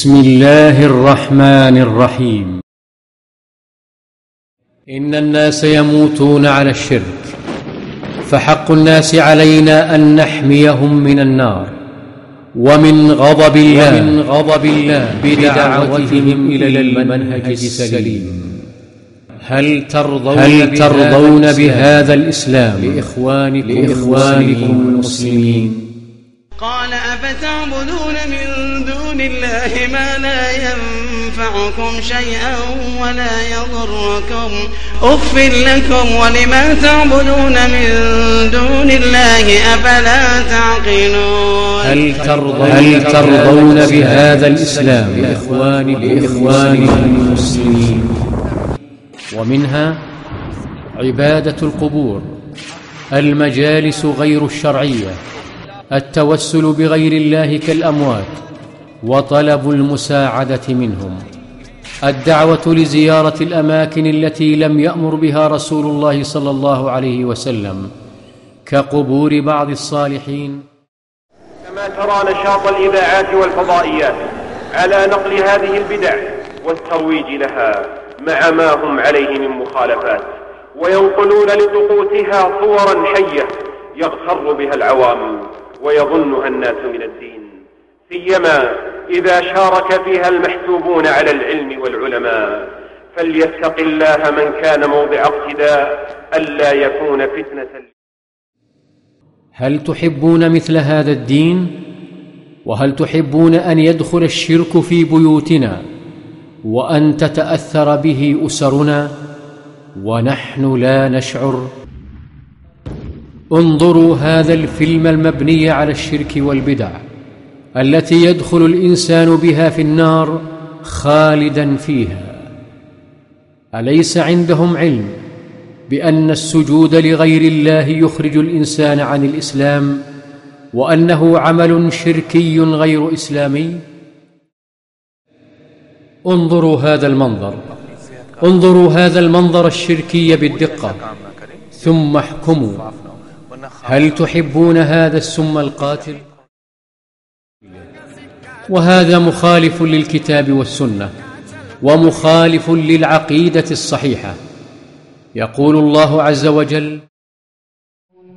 بسم الله الرحمن الرحيم. إن الناس يموتون على الشرك، فحق الناس علينا أن نحميهم من النار ومن غضب الله بدعوتهم إلى المنهج السليم. هل ترضون بهذا الإسلام لإخوانكم المسلمين؟ قال أفتعبدون من دون الله ما لا ينفعكم شيئا ولا يضركم أف لكم ولما تعبدون من دون الله أفلا تعقلون. هل ترضون بهذا الإسلام لإخوانكم المسلمين؟ ومنها عبادة القبور، المجالس غير الشرعية، التوسل بغير الله كالأموات، وطلب المساعدة منهم، الدعوة لزيارة الأماكن التي لم يأمر بها رسول الله صلى الله عليه وسلم كقبور بعض الصالحين. كما ترى نشاط الإذاعات والفضائيات على نقل هذه البدع والترويج لها مع ما هم عليه من مخالفات، وينقلون لطقوسها صورا حية يغتر بها العوام ويظنها الناس من الدين، سيما إذا شارك فيها المحسوبون على العلم والعلماء. فليتق الله من كان موضع اقتداء ألا يكون فتنة. هل تحبون مثل هذا الدين؟ وهل تحبون أن يدخل الشرك في بيوتنا وأن تتأثر به أسرنا ونحن لا نشعر؟ انظروا هذا الفيلم المبني على الشرك والبدع التي يدخل الإنسان بها في النار خالدا فيها. أليس عندهم علم بأن السجود لغير الله يخرج الإنسان عن الإسلام وأنه عمل شركي غير إسلامي؟ انظروا هذا المنظر الشركي بالدقة، ثم احكموا. هل تحبون هذا السم القاتل؟ وهذا مخالف للكتاب والسنة ومخالف للعقيدة الصحيحة. يقول الله عز وجل: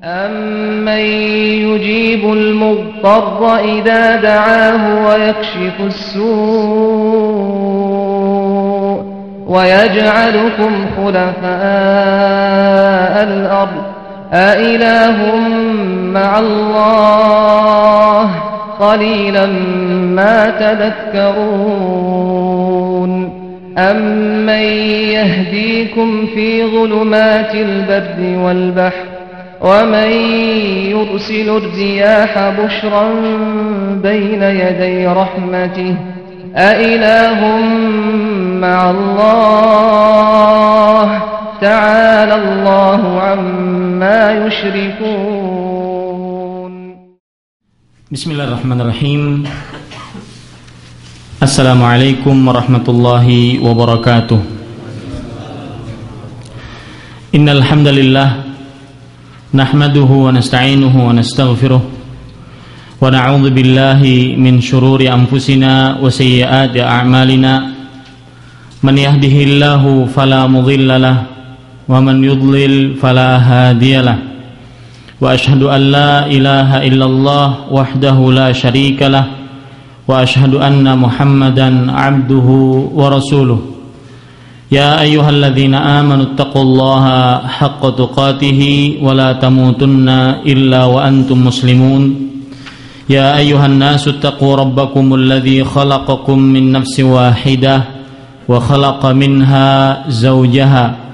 أَمَّن يُجِيبُ الْمُضْطَرَّ إِذَا دَعَاهُ وَيَكْشِفُ السُّوءَ وَيَجْعَلُكُمْ خُلَفَاءَ الْأَرْضِ أَإِلَٰهٌ مَّعَ اللَّهِ قَلِيلًا مَّا تَذَكَّرُونَ. أَمَّن يَهْدِيكُمْ فِي ظُلُمَاتِ الْبَرِّ وَالْبَحْرِ وَمَن يُرْسِلُ الرِّيَاحَ بُشْرًا بَيْنَ يَدَيْ رَحْمَتِهِ أَإِلَٰهٌ مَّعَ اللَّهِ تعالى الله عما يشركون. Bismillahirrahmanirrahim. Assalamualaikum warahmatullahi wabarakatuh. Innal hamdalillah nahmaduhu wa nasta'inuhu wa nastaghfiruh wa na'udzu billahi min shururi anfusina wa sayyiati a'malina. Man yahdihillahu fala mudilla lahu wa man yudlil fala hadiyalah. Wa ashhadu an la ilaha illallah wahdahu la syarika lah wa ashhadu anna Muhammadan abduhu wa rasuluh. Ya ayyuhalladzina amanu taqullaha haqqa tuqatih wa la tamutunna illa wa antum muslimun. Ya ayyuhan nasu taqu rabbakumul ladzi khalaqakum min nafsin wahidah wa khalaqa minha zawjaha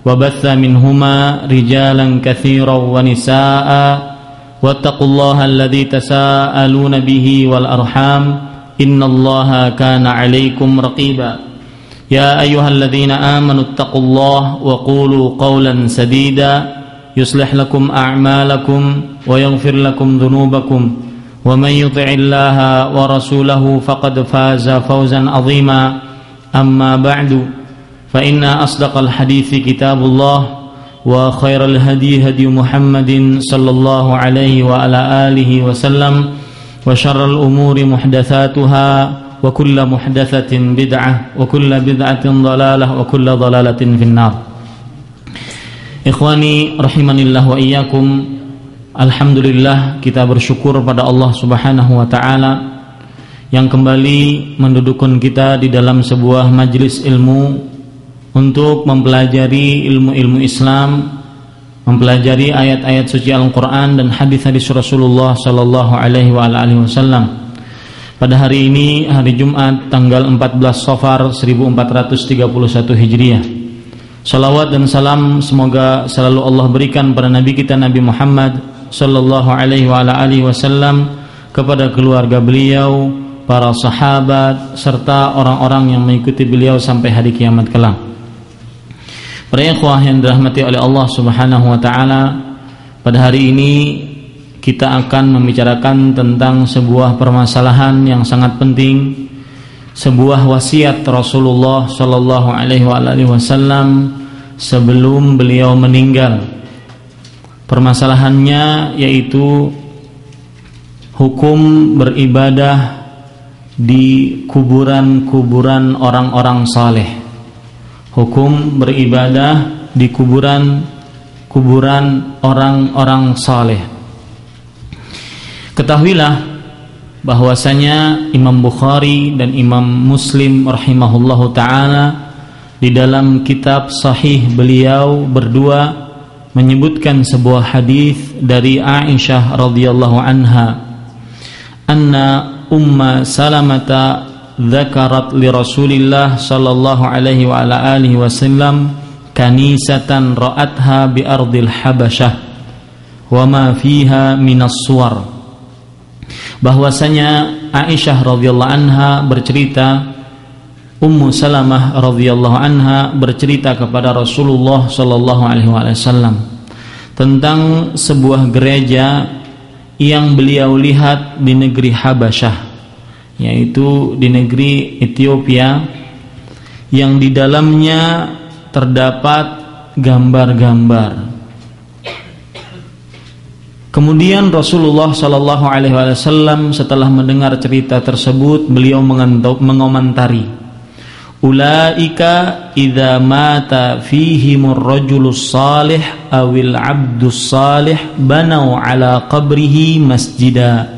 وبث منهما رجالا كثيرا ونساء واتقوا الله الذي تساءلون به والأرحام إن الله كان عليكم رقيبا. يا أيها الذين آمنوا اتقوا الله وقولوا قولا سديدا يصلح لكم أعمالكم ويغفر لكم ذنوبكم ومن يطع الله ورسوله فقد فاز فوزا عظيما. أما بعد فإن أصدق الحديث كتاب الله وخير الهدي هدي محمد صلى الله عليه وعلى آله وسلم وشر الأمور محدثاتها وكل محدثة بدعة وكل بدعة ضلالة وكل ضلالة في النار. Ikhwani rahimanillah wa iyyakum. Alhamdulillah, kita bersyukur pada Allah Subhanahu wa taala yang kembali mendudukkan kita di dalam sebuah majelis ilmu untuk mempelajari ilmu-ilmu Islam, mempelajari ayat-ayat suci Al-Qur'an dan hadis-hadis Rasulullah sallallahu alaihi wasallam. Pada hari ini, hari Jumat, tanggal 14 Safar 1431 Hijriah. Salawat dan salam semoga selalu Allah berikan pada Nabi kita Nabi Muhammad sallallahu alaihi wasallam, kepada keluarga beliau, para sahabat, serta orang-orang yang mengikuti beliau sampai hari kiamat kelak. Para ikhwah yang dirahmati oleh Allah Subhanahu wa taala, pada hari ini kita akan membicarakan tentang sebuah permasalahan yang sangat penting, sebuah wasiat Rasulullah sallallahu alaihi wasallam sebelum beliau meninggal. Permasalahannya yaitu hukum beribadah di kuburan-kuburan orang-orang saleh. Hukum beribadah di kuburan orang-orang saleh. Ketahuilah bahwasanya Imam Bukhari dan Imam Muslim rahimahullahu taala di dalam kitab sahih beliau berdua menyebutkan sebuah hadis dari Aisyah radhiyallahu anha, anna Umma Salamata dzakarat li Rasulillah sallallahu alaihi wa ala alihi wasallam kanisatan ra'atha bi ardil Habasyah wa ma fiha minas suwar. Bahwasanya Aisyah radhiyallahu anha bercerita, Ummu Salamah radhiyallahu anha bercerita kepada Rasulullah sallallahu alaihi wasallam tentang sebuah gereja yang beliau lihat di negeri Habasyah, yaitu di negeri Ethiopia, yang di dalamnya terdapat gambar-gambar. Kemudian Rasulullah sallallahu alaihi wasallam setelah mendengar cerita tersebut, beliau mengomentari, ulaika idza mata fihimur rajulus salih awil abdus salih banau ala qabrihi masjida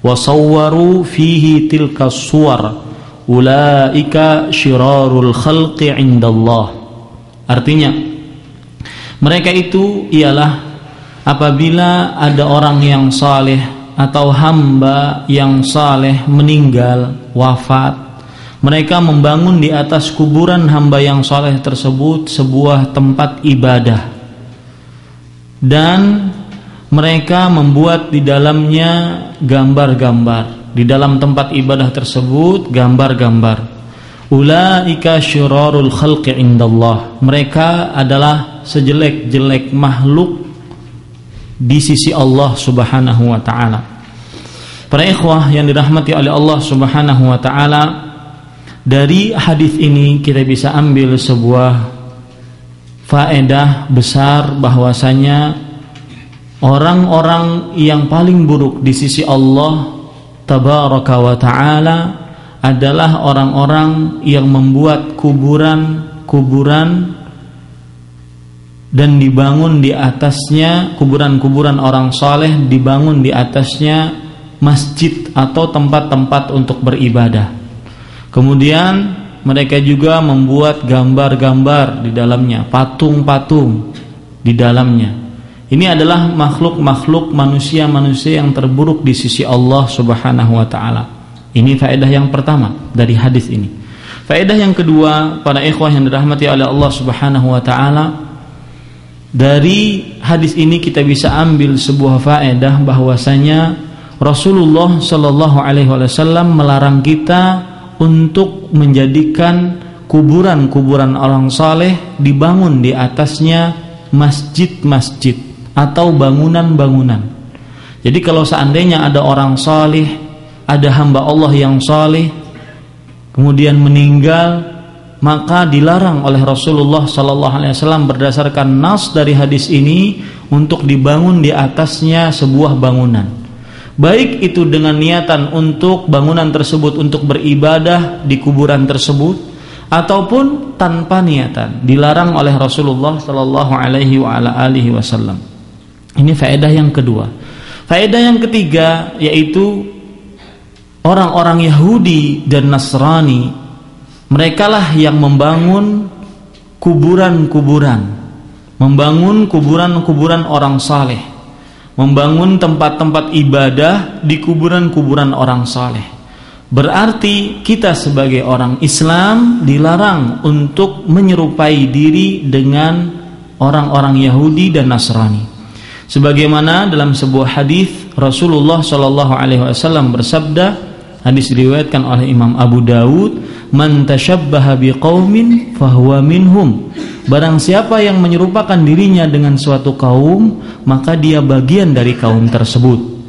wa sawwaru fihi tilka suwar ulaika syirarul khalqi indallah. Artinya, mereka itu ialah apabila ada orang yang saleh atau hamba yang saleh meninggal, wafat, mereka membangun di atas kuburan hamba yang saleh tersebut sebuah tempat ibadah, dan mereka membuat di dalamnya gambar-gambar. Di dalam tempat ibadah tersebut gambar-gambar. Ulaika syirarul khalqi indallah. Mereka adalah sejelek-jelek makhluk di sisi Allah Subhanahu wa taala. Para ikhwah yang dirahmati oleh Allah Subhanahu wa taala, dari hadis ini kita bisa ambil sebuah faedah besar, bahwasanya orang-orang yang paling buruk di sisi Allah Tabaraka wa taala adalah orang-orang yang membuat kuburan-kuburan dan dibangun di atasnya, kuburan-kuburan orang saleh dibangun di atasnya masjid atau tempat-tempat untuk beribadah. Kemudian mereka juga membuat gambar-gambar di dalamnya, patung-patung di dalamnya. Ini adalah makhluk-makhluk manusia-manusia yang terburuk di sisi Allah Subhanahu wa taala. Ini faedah yang pertama dari hadis ini. Faedah yang kedua, para ikhwah yang dirahmati oleh Allah Subhanahu wa taala, dari hadis ini kita bisa ambil sebuah faedah bahwasanya Rasulullah sallallahu alaihi wasallam melarang kita untuk menjadikan kuburan-kuburan orang saleh dibangun di atasnya masjid-masjid atau bangunan-bangunan. Jadi kalau seandainya ada orang saleh, ada hamba Allah yang saleh kemudian meninggal, maka dilarang oleh Rasulullah sallallahu alaihi wasallam berdasarkan nas dari hadis ini untuk dibangun di atasnya sebuah bangunan. baik itu dengan niatan untuk bangunan tersebut untuk beribadah di kuburan tersebut ataupun tanpa niatan, dilarang oleh Rasulullah sallallahu alaihi wasallam. Ini faedah yang kedua. Faedah yang ketiga yaitu orang-orang Yahudi dan Nasrani, merekalah yang membangun kuburan-kuburan, membangun kuburan-kuburan orang saleh, membangun tempat-tempat ibadah di kuburan-kuburan orang saleh. Berarti kita sebagai orang Islam dilarang untuk menyerupai diri dengan orang-orang Yahudi dan Nasrani. Sebagaimana dalam sebuah hadis Rasulullah sallallahu alaihi wasallam bersabda, hadis diriwayatkan oleh Imam Abu Dawud, "Man tashabbaha biqaumin fahuwa minhum." Barang siapa yang menyerupakan dirinya dengan suatu kaum, maka dia bagian dari kaum tersebut.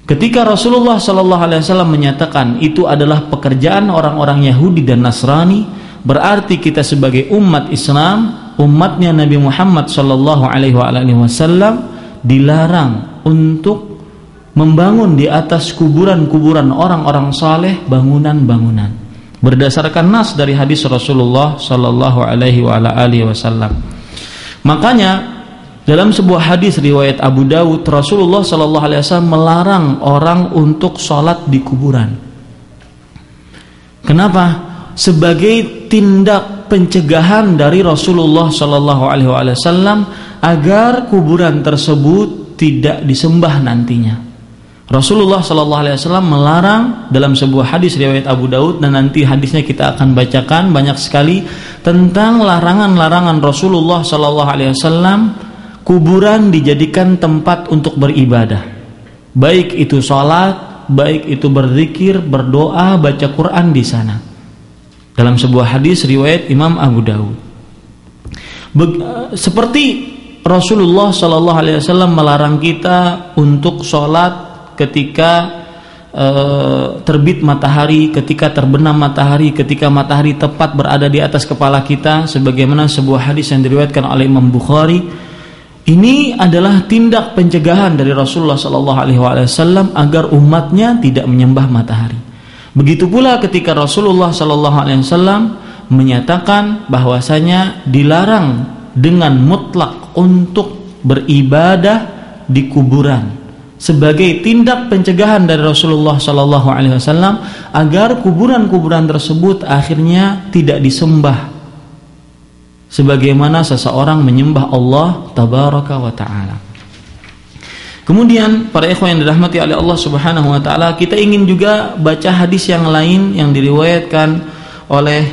Ketika Rasulullah sallallahu alaihi wasallam menyatakan itu adalah pekerjaan orang-orang Yahudi dan Nasrani, berarti kita sebagai umat Islam, umatnya Nabi Muhammad sallallahu alaihi wasallam dilarang untuk membangun di atas kuburan-kuburan orang-orang saleh bangunan-bangunan. Berdasarkan nas dari hadis Rasulullah sallallahu alaihi wasallam. Makanya dalam sebuah hadis riwayat Abu Dawud, Rasulullah sallallahu alaihi wasallam melarang orang untuk sholat di kuburan. Kenapa? Sebagai tindak pencegahan dari Rasulullah sallallahu alaihi wasallam agar kuburan tersebut tidak disembah nantinya. Rasulullah sallallahu alaihi wasallam melarang dalam sebuah hadis riwayat Abu Daud, dan nanti hadisnya kita akan bacakan banyak sekali tentang larangan-larangan Rasulullah sallallahu alaihi wasallam kuburan dijadikan tempat untuk beribadah. Baik itu salat, baik itu berzikir, berdoa, baca Quran di sana. Dalam sebuah hadis riwayat Imam Abu Daud. Seperti Rasulullah sallallahu alaihi wasallam melarang kita untuk salat ketika terbit matahari, ketika terbenam matahari, ketika matahari tepat berada di atas kepala kita, sebagaimana sebuah hadis yang diriwayatkan oleh Imam Bukhari. Ini adalah tindak pencegahan dari Rasulullah sallallahu alaihi wasallam agar umatnya tidak menyembah matahari. Begitu pula ketika Rasulullah sallallahu alaihi wasallam menyatakan bahwasanya dilarang dengan mutlak untuk beribadah di kuburan, sebagai tindak pencegahan dari Rasulullah sallallahu alaihi wasallam agar kuburan-kuburan tersebut akhirnya tidak disembah sebagaimana seseorang menyembah Allah tabaraka wa taala. Kemudian para ikhwan yang dirahmati oleh Allah Subhanahu wa taala, kita ingin juga baca hadis yang lain yang diriwayatkan oleh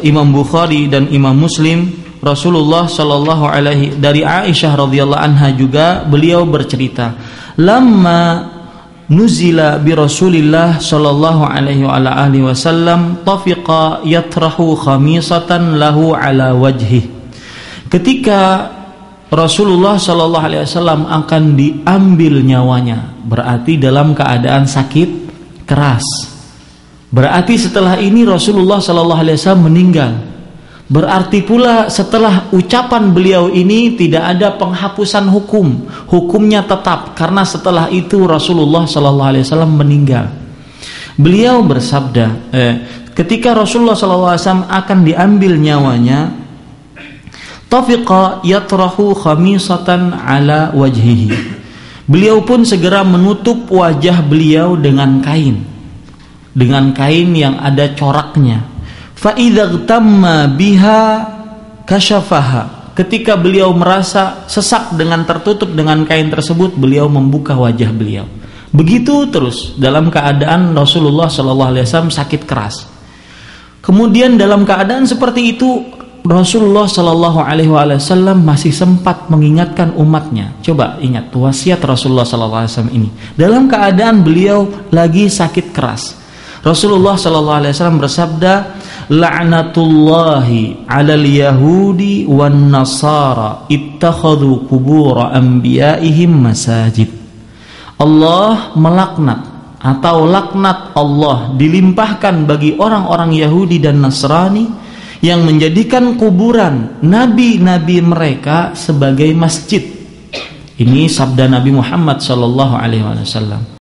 Imam Bukhari dan Imam Muslim. Rasulullah sallallahu alaihi dari Aisyah radhiyallahu anha juga, beliau bercerita, "Lamma nuzila bi Rasulillah sallallahu alaihi wasallam tafiqa yatrahu khamisatan lahu ala wajhi." Ketika Rasulullah sallallahu alaihi wasallam akan diambil nyawanya, berarti dalam keadaan sakit keras. Berarti setelah ini Rasulullah sallallahu alaihi wasallam meninggal. Berarti pula setelah ucapan beliau ini tidak ada penghapusan hukum, hukumnya tetap, karena setelah itu Rasulullah sallallahu alaihi wasallam meninggal. Beliau bersabda, ketika Rasulullah sallallahu alaihi wasallam akan diambil nyawanya, tafiqa yatrahu khamisatan ala wajhihi. Beliau pun segera menutup wajah beliau dengan kain yang ada coraknya. Fa'idza tamma biha kashafaha. Ketika beliau merasa sesak dengan tertutup dengan kain tersebut, beliau membuka wajah beliau. Begitu terus dalam keadaan Rasulullah sallallahu alaihi wasallam sakit keras. Kemudian dalam keadaan seperti itu Rasulullah sallallahu alaihi wasallam masih sempat mengingatkan umatnya. Coba ingat wasiat Rasulullah sallallahu alaihi wasallam ini. Dalam keadaan beliau lagi sakit keras, Rasulullah sallallahu alaihi wasallam bersabda, "La'natullahi 'alal yahudi wan nasara ittakhadhu qubur anbiya'ihim masajid." Allah melaknat atau laknat Allah dilimpahkan bagi orang-orang Yahudi dan Nasrani yang menjadikan kuburan nabi-nabi mereka sebagai masjid. Ini sabda Nabi Muhammad sallallahu alaihi wasallam.